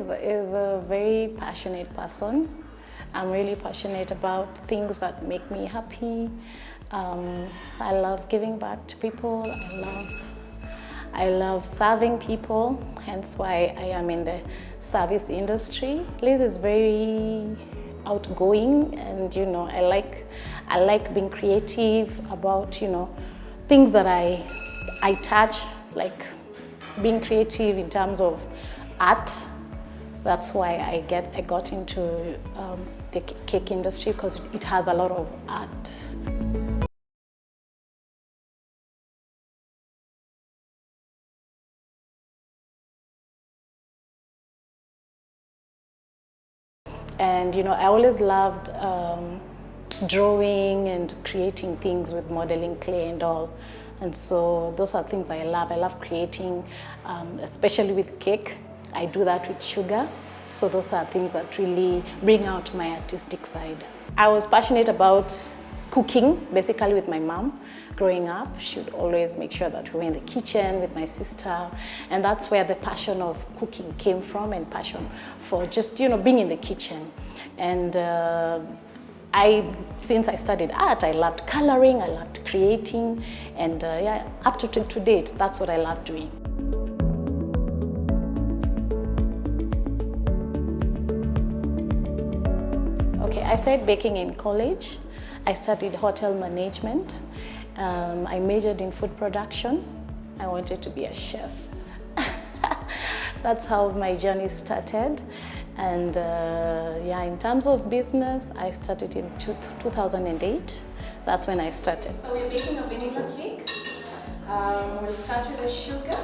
is a very passionate person. I'm really passionate about things that make me happy. I love giving back to people. I love serving people, hence why I am in the service industry. Liz is very outgoing, and I like being creative about things that I touch, like being creative in terms of art. That's why I got into the cake industry, because it has a lot of art. And I always loved drawing and creating things with modeling clay and all. And so those are things I love. I love creating, especially with cake. I do that with sugar. So those are things that really bring out my artistic side. I was passionate about cooking, basically with my mom. Growing up, she would always make sure that we were in the kitchen with my sister. And that's where the passion of cooking came from, and passion for just, being in the kitchen. And since I studied art, I loved coloring, I loved creating. And yeah, up to date, that's what I love doing. Okay, I started baking in college. I studied hotel management. I majored in food production. I wanted to be a chef. That's how my journey started. And yeah, in terms of business, I started in 2008. That's when I started. So we're baking a vanilla cake. We'll start with the sugar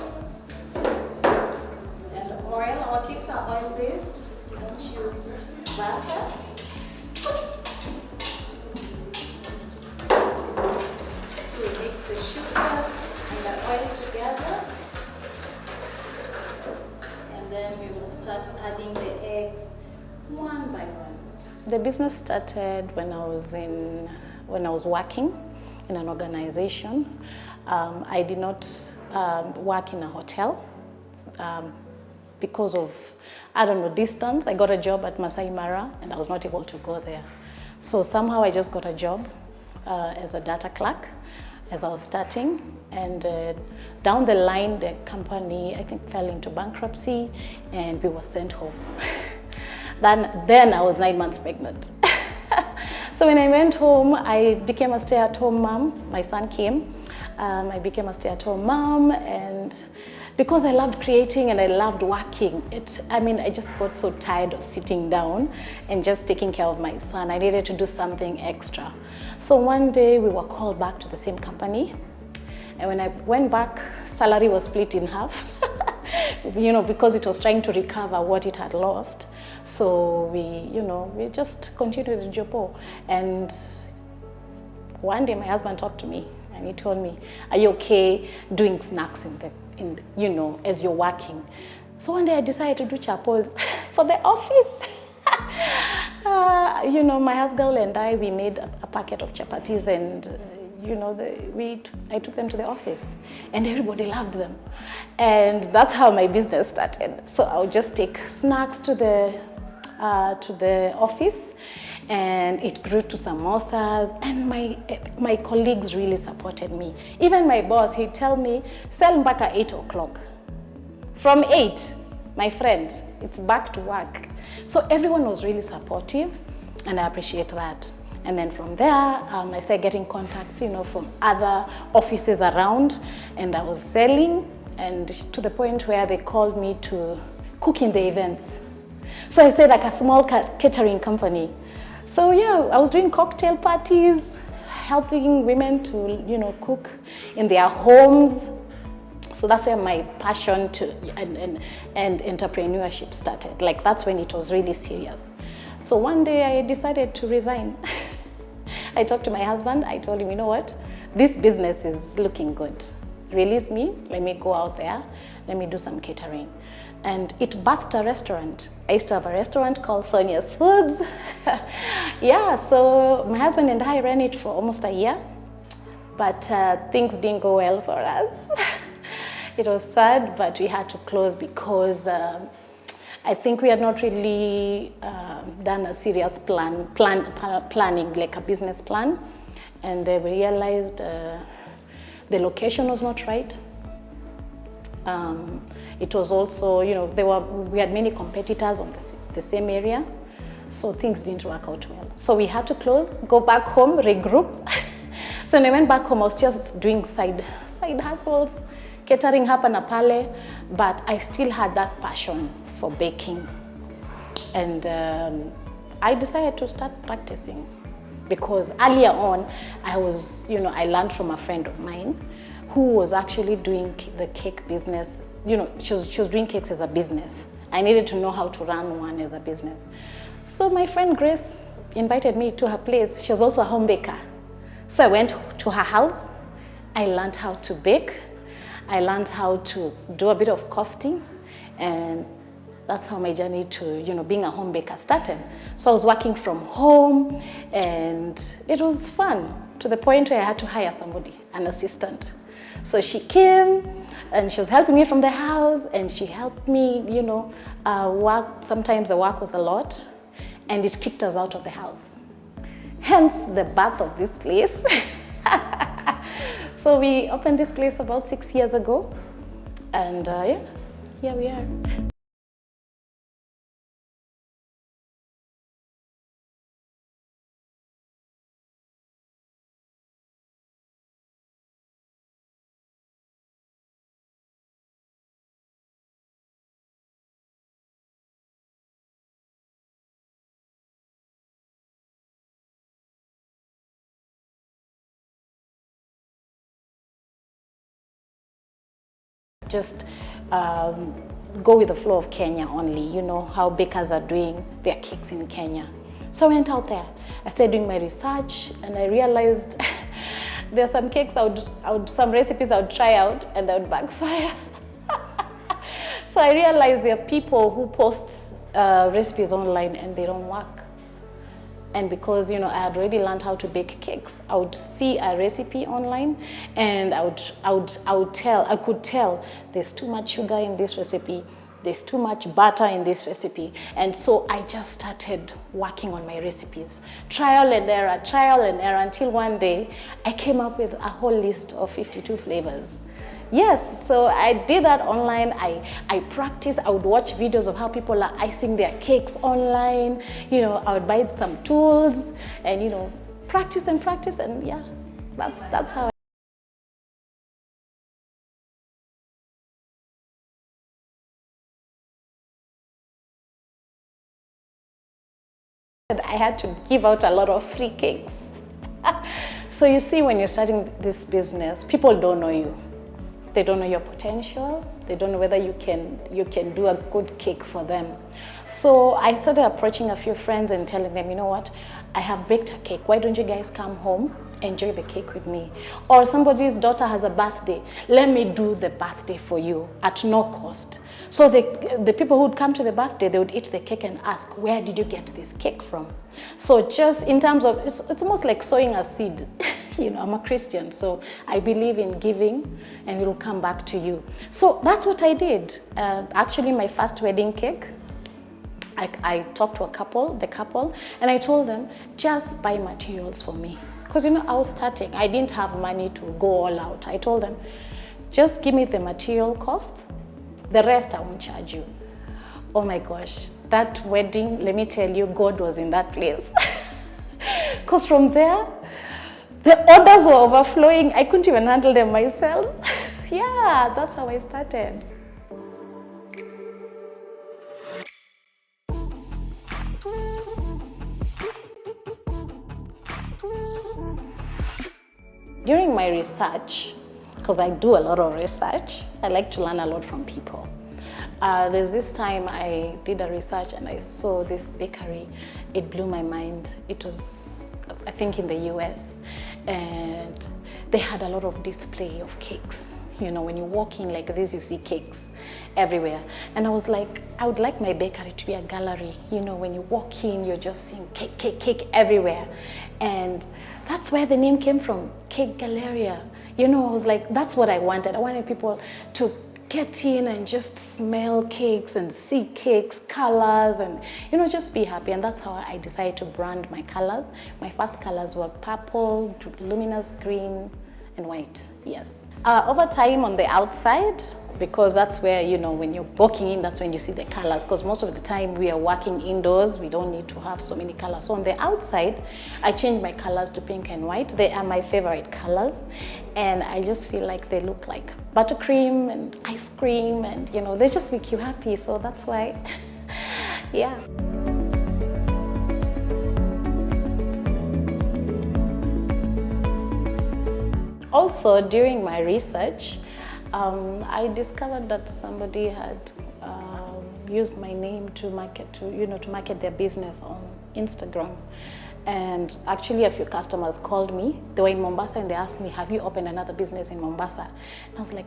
and the oil. Our cakes are oil-based. We don't use butter. We mix the sugar and the oil together, and then we will start adding the eggs one by one. The business started when I was working in an organization. I did not work in a hotel because of, distance. I got a job at Masai Mara and I was not able to go there. So somehow I just got a job as a data clerk as I was starting, and down the line the company, I think, fell into bankruptcy and we were sent home. Then I was 9 months pregnant. So when I went home, I became a stay-at-home mom. My son came. I became a stay-at-home mom, and because I loved creating and I loved working, I just got so tired of sitting down and just taking care of my son. I needed to do something extra. So one day we were called back to the same company. And when I went back, salary was split in half, because it was trying to recover what it had lost. So we just continued the job. And one day my husband talked to me and he told me, "Are you okay doing snacks as you're working?" So one day I decided to do chapos for the office. My husband and I, we made a packet of chapatis, and I took them to the office, and everybody loved them. And that's how my business started. So I would just take snacks to the office, and it grew to samosas, and my colleagues really supported me. Even my boss, he'd tell me, "Sell mpaka 8 o'clock. From 8, my friend, it's back to work." So everyone was really supportive, and I appreciate that. And then from there, I started getting contacts, from other offices around, and I was selling, and to the point where they called me to cook in the events. So I started like a small catering company. So yeah, I was doing cocktail parties, helping women to, cook in their homes. So that's where my passion and entrepreneurship started. Like, that's when it was really serious. So one day I decided to resign. I talked to my husband. I told him, "You know what? This business is looking good. Release me. Let me go out there. Let me do some catering." And it birthed a restaurant. I used to have a restaurant called Sonia's Foods. Yeah, so my husband and I ran it for almost a year, but things didn't go well for us. It was sad, but we had to close because I think we had not really done a serious planning, like a business plan. And we realized the location was not right. It was also, we had many competitors on the same area, so things didn't work out well. So we had to close, go back home, regroup. So when I went back home, I was just doing side hustles, catering hapa na pale, but I still had that passion for baking. And I decided to start practicing, because earlier on, I learned from a friend of mine who was actually doing the cake business. She was doing cakes as a business. I needed to know how to run one as a business. So my friend Grace invited me to her place. She was also a home baker. So I went to her house. I learned how to bake. I learned how to do a bit of costing, and that's how my journey to being a home baker started. So I was working from home, and it was fun to the point where I had to hire somebody, an assistant. So she came and she was helping me from the house, and she helped me, work. Sometimes the work was a lot, and it kicked us out of the house. Hence the birth of this place. So we opened this place about 6 years ago, and here we are. Just go with the flow of Kenya only, how bakers are doing their cakes in Kenya. So I went out there, I started doing my research, and I realized there are some cakes some recipes I would try out and I would backfire. So I realized there are people who post recipes online and they don't work. And because I had already learned how to bake cakes, I would see a recipe online, and I could tell there's too much sugar in this recipe, there's too much butter in this recipe. And so I just started working on my recipes, trial and error, until one day I came up with a whole list of 52 flavors. Yes, so I did that online. I practiced. I would watch videos of how people are icing their cakes online. I would buy some tools and practice, and yeah, that's how. I had to give out a lot of free cakes. So you see, when you're starting this business, people don't know you. They don't know your potential. They don't know whether you can do a good cake for them. So I started approaching a few friends and telling them, you know what, I have baked a cake. Why don't you guys come home, enjoy the cake with me? Or somebody's daughter has a birthday. Let me do the birthday for you at no cost. So the people who would come to the birthday, they would eat the cake and ask, where did you get this cake from? So just in terms of, it's almost like sowing a seed. I'm a Christian, so I believe in giving and it will come back to you. So that's what I did. Actually, my first wedding cake, I talked to the couple, and I told them, just buy materials for me. Because, I was starting. I didn't have money to go all out. I told them, just give me the material costs. The rest I won't charge you. Oh my gosh, that wedding, let me tell you, God was in that place. Because from there, the orders were overflowing. I couldn't even handle them myself. Yeah, that's how I started. During my research, because I do a lot of research, I like to learn a lot from people. There's this time I did a research and I saw this bakery. It blew my mind. It was, I think, in the US, and they had a lot of display of cakes. When you walk in like this, you see cakes everywhere. And I was like, I would like my bakery to be a gallery. When you walk in, you're just seeing cake, cake, cake everywhere. And that's where the name came from, Cake Galleria. I was like, that's what I wanted. I wanted people to get in and just smell cakes and see cakes, colors, and just be happy. And that's how I decided to brand my colors. My first colors were purple, luminous green, and white. Yes. Over time on the outside, because that's where, when you're walking in, that's when you see the colors, because most of the time we are working indoors, we don't need to have so many colors. So on the outside, I changed my colors to pink and white. They are my favorite colors, and I just feel like they look like buttercream and ice cream, and they just make you happy. So that's why, yeah. Also, during my research, I discovered that somebody had used my name to market their business on Instagram. And actually, a few customers called me. They were in Mombasa and they asked me, "Have you opened another business in Mombasa?" And I was like,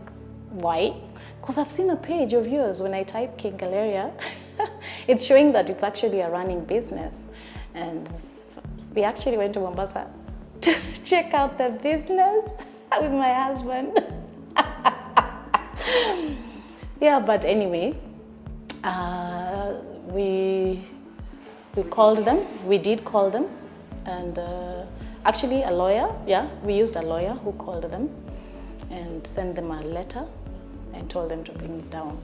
"Why?" Because I've seen a page of yours. When I type Galleria, it's showing that it's actually a running business. And we actually went to Mombasa to check out the business with my husband. Yeah, but anyway, we called them. We did call them, and actually a lawyer. Yeah, we used a lawyer who called them and sent them a letter and told them to bring it down,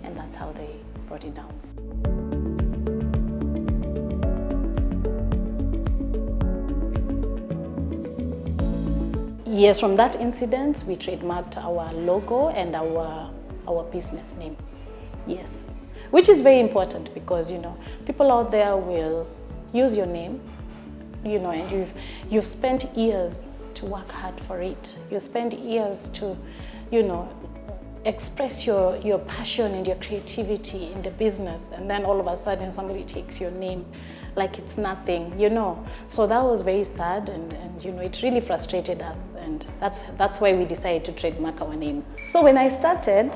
and that's how they brought it down. Yes, from that incident, we trademarked our logo and our business name. Yes, which is very important because people out there will use your name, and you've spent years to work hard for it. You spent years to, express your passion and your creativity in the business, and then all of a sudden somebody takes your name like it's nothing, So that was very sad, and it really frustrated us, and that's why we decided to trademark our name. So when I started,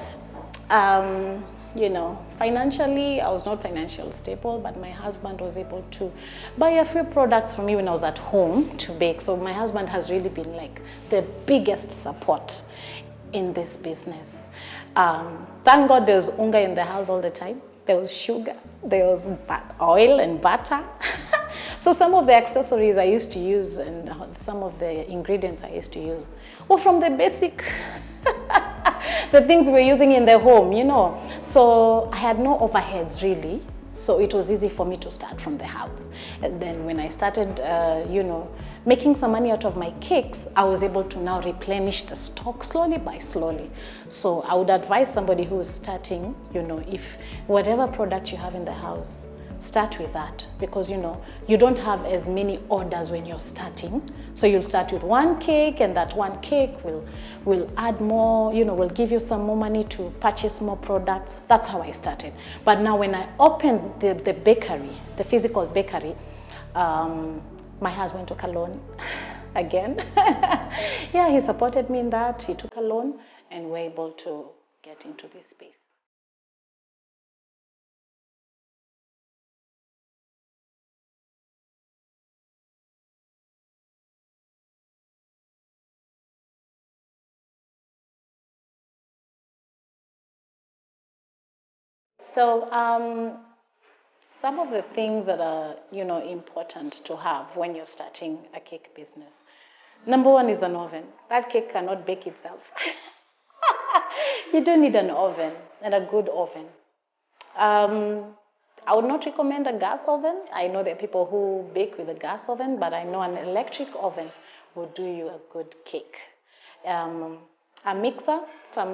financially, I was not financially stable, but my husband was able to buy a few products for me when I was at home to bake. So my husband has really been like the biggest support in this business. Thank God there was unga in the house all the time. There was sugar, there was oil and butter. So some of the accessories I used to use and some of the ingredients I used to use were from the basic, the things we're using in the home, So I had no overheads really. So it was easy for me to start from the house. And then when I started, making some money out of my cakes, I was able to now replenish the stock slowly by slowly. So I would advise somebody who is starting, if whatever product you have in the house, start with that, because you don't have as many orders when you're starting. So you'll start with one cake, and that one cake will add more, will give you some more money to purchase more products. That's how I started. But now when I opened the bakery, the physical bakery, my husband took a loan again. Yeah, he supported me in that. He took a loan, and we're able to get into this space. So some of the things that are, important to have when you're starting a cake business. Number one is an oven. That cake cannot bake itself. You do need an oven, and a good oven. I would not recommend a gas oven. I know there are people who bake with a gas oven, but I know an electric oven will do you a good cake. A mixer,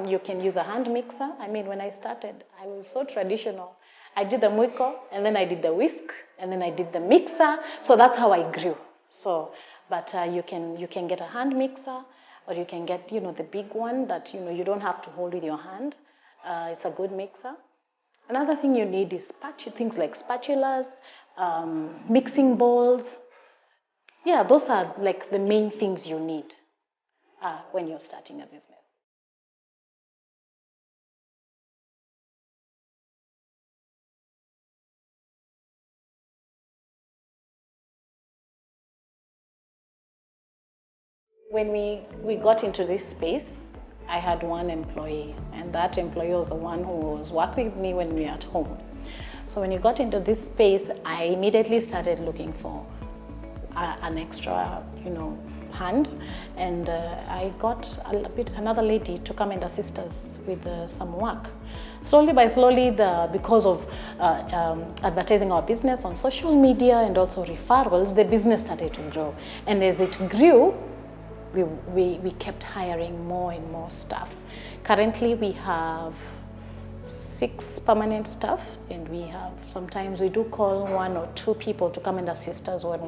you can use a hand mixer. I mean, when I started, I was so traditional. I did the mwiko, and then I did the whisk, and then I did the mixer. So that's how I grew. So, but you can get a hand mixer, or you can get the big one that you don't have to hold with your hand. It's a good mixer. Another thing you need is things like spatulas, mixing bowls. Yeah, those are like the main things you need when you're starting a business. When we got into this space, I had one employee, and that employee was the one who was working with me when we were at home. So when you got into this space, I immediately started looking for an extra, hand, and I got another lady to come and assist us with some work. Slowly by slowly, because of advertising our business on social media and also referrals, the business started to grow. And as it grew, we kept hiring more and more staff. Currently, we have 6 permanent staff, and sometimes we do call 1 or 2 people to come and assist us when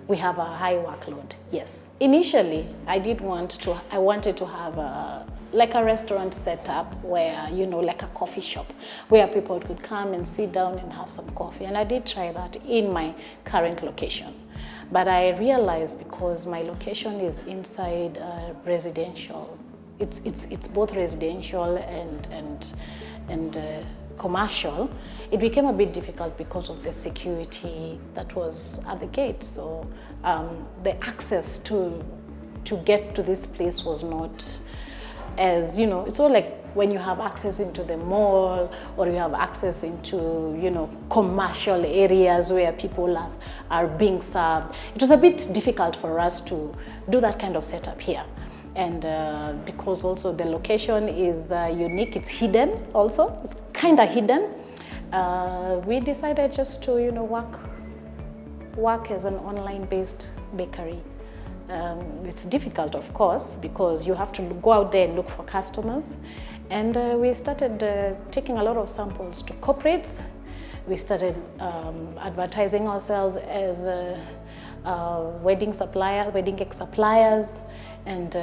we have a high workload. Yes. Initially, I wanted to have like a restaurant setup where, like a coffee shop where people could come and sit down and have some coffee. And I did try that in my current location. But I realized, because my location is inside residential, it's both residential and commercial, it became a bit difficult because of the security that was at the gate. So the access to get to this place was not as, it's not like when you have access into the mall or you have access into, commercial areas where people are being served. It was a bit difficult for us to do that kind of setup here. And because also the location is unique, it's hidden also, it's kind of hidden. We decided just to, work as an online-based bakery. It's difficult, of course, because you have to go out there and look for customers. And we started taking a lot of samples to corporates. We started advertising ourselves as wedding cake suppliers. And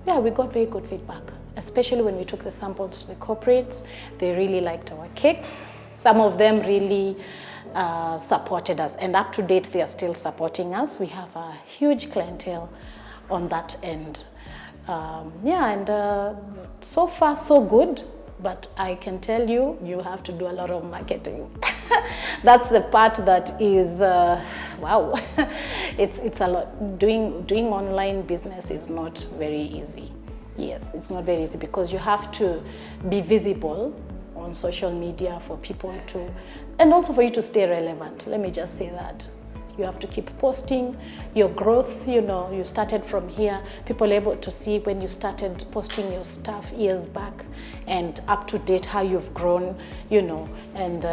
we got very good feedback, especially when we took the samples to the corporates. They really liked our cakes. Some of them really supported us, and up to date, they are still supporting us. We have a huge clientele on that end. So far, so good. But I can tell you, you have to do a lot of marketing. That's the part that is, wow, it's a lot. Doing online business is not very easy. Yes, it's not very easy because you have to be visible on social media for people to, and also for you to stay relevant. Let me just say that. You have to keep posting your growth. You started from here. People are able to see when you started posting your stuff years back and up to date how you've grown, and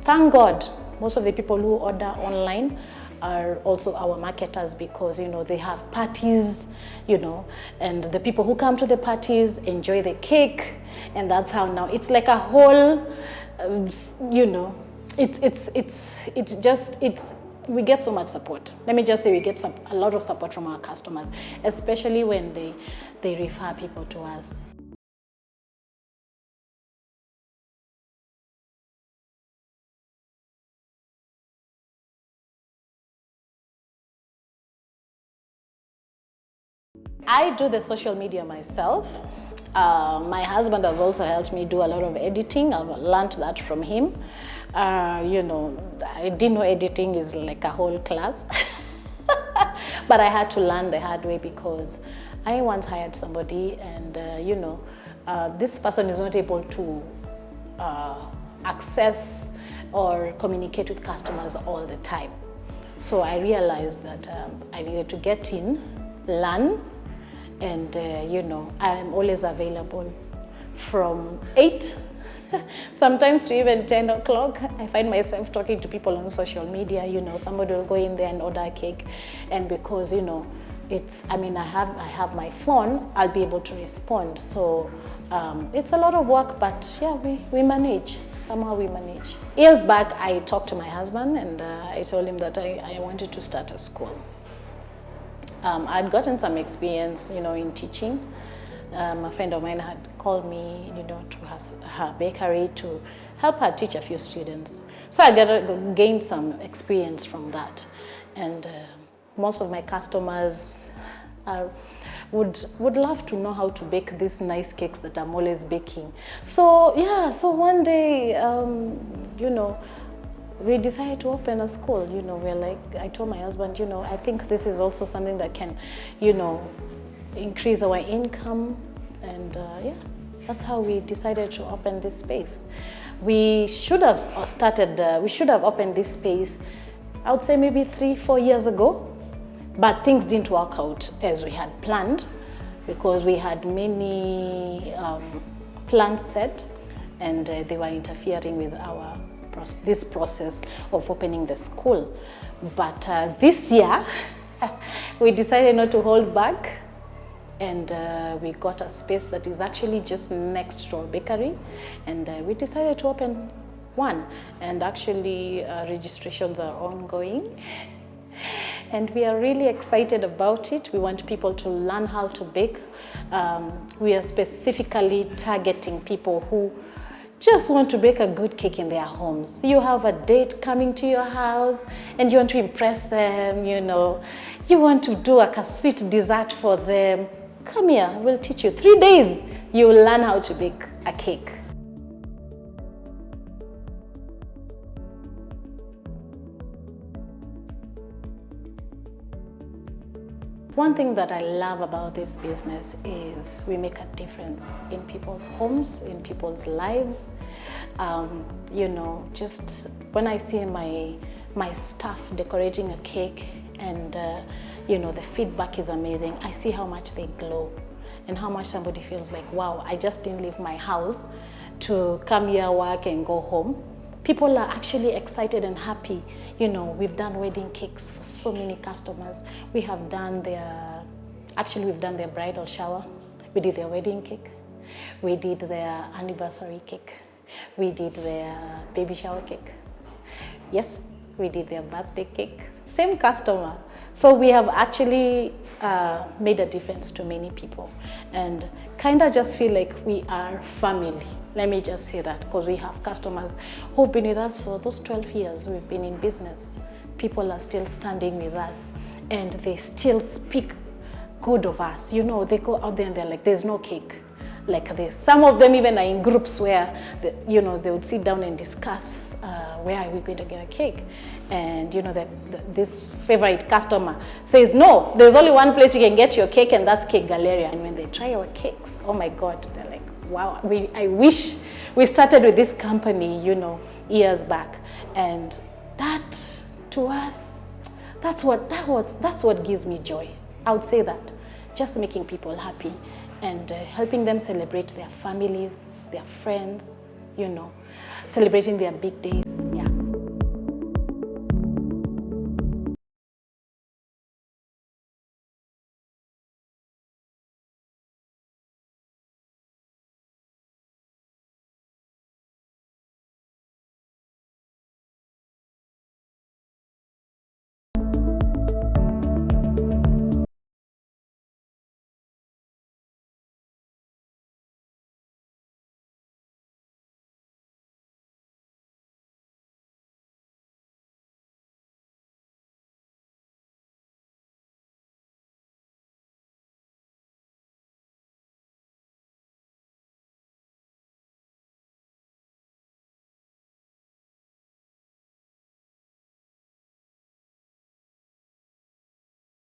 thank God, most of the people who order online are also our marketers, because they have parties, and the people who come to the parties enjoy the cake, and that's how now it's like a whole, we get so much support. Let me just say, we get a lot of support from our customers, especially when they refer people to us. I do the social media myself. My husband has also helped me do a lot of editing. I've learned that from him. I didn't know editing is like a whole class. But I had to learn the hard way, because I once hired somebody, and this person is not able to access or communicate with customers all the time. So I realized that I needed to get in, learn, and I'm always available from 8 sometimes to even 10 o'clock. I find myself talking to people on social media. Somebody will go in there and order a cake, and because I have my phone, I'll be able to respond. So it's a lot of work, but yeah, we manage. Somehow we manage. Years back, I talked to my husband, and I told him that I wanted to start a school. I'd gotten some experience, in teaching. A friend of mine had called me, to her bakery to help her teach a few students. So I gained some experience from that. And most of my customers would love to know how to bake these nice cakes that I'm always baking. So yeah, so one day, we decided to open a school. We're like, I told my husband, I think this is also something that can, increase our income, and yeah, that's how we decided to open this space. We should have opened this space, I would say maybe 3-4 years ago, but things didn't work out as we had planned because we had many plans set, and they were interfering with this process of opening the school. But this year, we decided not to hold back, and we got a space that is actually just next to our bakery, and we decided to open one, and actually registrations are ongoing. And we are really excited about it. We want people to learn how to bake. We are specifically targeting people who just want to bake a good cake in their homes. You have a date coming to your house and you want to impress them, you know. You want to do a sweet dessert for them. Come here, we'll teach you. 3 days, you will learn how to bake a cake. One thing that I love about this business is we make a difference in people's homes, in people's lives. You know, just when I see my staff decorating a cake and you know, the feedback is amazing. I see how much they glow and how much somebody feels like, wow, I just didn't leave my house to come here, work and go home. People are actually excited and happy. You know, we've done wedding cakes for so many customers. We've done their bridal shower. We did their wedding cake. We did their anniversary cake. We did their baby shower cake. Yes, we did their birthday cake. Same customer. So we have actually made a difference to many people, and kind of just feel like we are family. Let me just say that, because we have customers who've been with us for those 12 years we've been in business. People are still standing with us and they still speak good of us. You know, they go out there and they're like, there's no cake like this. Some of them even are in groups where, you know, they would sit down and discuss where are we going to get a cake. And you know, this favorite customer says, no, there's only one place you can get your cake, and that's Cake Galleria. And when they try our cakes, oh my God, they're like, wow, I wish we started with this company, you know, years back. And that, to us, that's what gives me joy. I would say that, just making people happy and helping them celebrate their families, their friends, you know, celebrating their big days.